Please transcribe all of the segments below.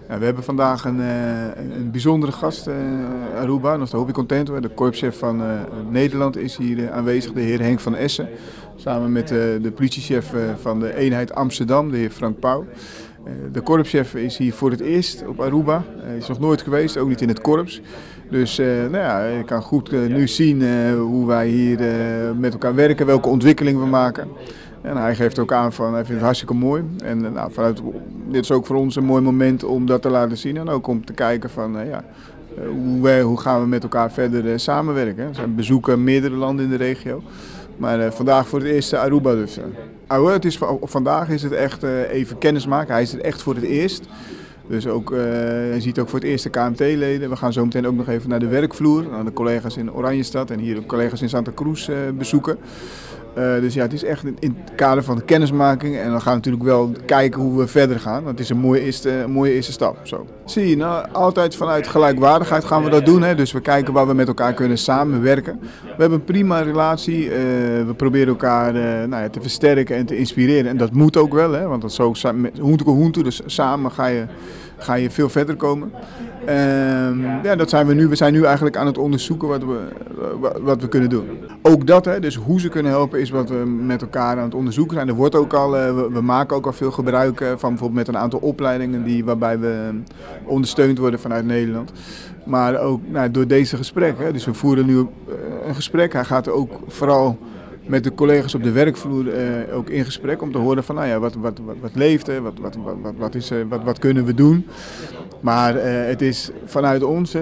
Ja, we hebben vandaag een bijzondere gast, Aruba, dat is de Hobby Contento. De korpschef van Nederland is hier aanwezig, de heer Henk van Essen. Samen met de politiechef van de eenheid Amsterdam, de heer Frank Pauw. De korpschef is hier voor het eerst op Aruba. Hij is nog nooit geweest, ook niet in het korps. Dus nou ja, je kan goed nu zien hoe wij hier met elkaar werken, welke ontwikkelingen we maken. En hij geeft ook aan van hij vindt het hartstikke mooi. En dit is ook voor ons een mooi moment om dat te laten zien. En ook om te kijken van hoe gaan we met elkaar verder samenwerken. We bezoeken meerdere landen in de regio. Maar vandaag voor het eerst Aruba dus. Vandaag is het echt even kennismaken. Hij is er echt voor het eerst. Dus ook, je ziet ook voor het eerst de KMT-leden. We gaan zo meteen ook nog even naar de werkvloer. Naar de collega's in Oranjestad en hier de collega's in Santa Cruz bezoeken. Dus ja, het is echt in het kader van de kennismaking. En dan gaan we natuurlijk wel kijken hoe we verder gaan. Want het is een mooie eerste stap. Zo. Zie je, nou, altijd vanuit gelijkwaardigheid gaan we dat doen. Hè? Dus we kijken waar we met elkaar kunnen samenwerken. We hebben een prima relatie. We proberen elkaar te versterken en te inspireren. En dat moet ook wel, hè? Want dat is ook hoente, dus samen ga je veel verder komen. Dat zijn we nu. We zijn nu eigenlijk aan het onderzoeken wat we kunnen doen. Ook dat, hè, dus hoe ze kunnen helpen, is wat we met elkaar aan het onderzoeken zijn. Er wordt ook al, we maken ook al veel gebruik van bijvoorbeeld met een aantal opleidingen waarbij we ondersteund worden vanuit Nederland. Maar ook door deze gesprekken. Dus we voeren nu een gesprek. Hij gaat ook vooral met de collega's op de werkvloer ook in gesprek om te horen van wat leeft er, wat kunnen we doen. Maar het is vanuit ons,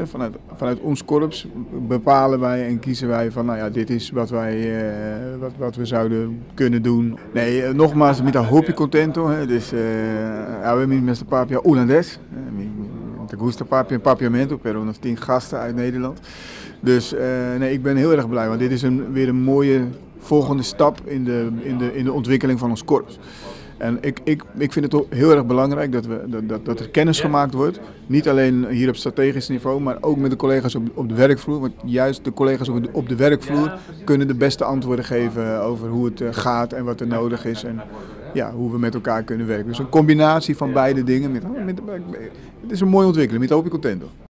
vanuit ons korps bepalen wij en kiezen wij van dit is wat we zouden kunnen doen. Nee, nogmaals, met een Hobby Contento, dus we met de papia holandés. Me gusta papiamento, pero unos 10 gasten uit Nederland. Dus ik ben heel erg blij, want dit is weer een mooie volgende stap in de ontwikkeling van ons korps. En ik vind het heel erg belangrijk dat er kennis gemaakt wordt. Niet alleen hier op strategisch niveau, maar ook met de collega's op de werkvloer. Want juist de collega's op de werkvloer kunnen de beste antwoorden geven over hoe het gaat en wat er nodig is. En hoe we met elkaar kunnen werken. Dus een combinatie van beide dingen. Het is een mooie ontwikkeling, met Hobby Contento.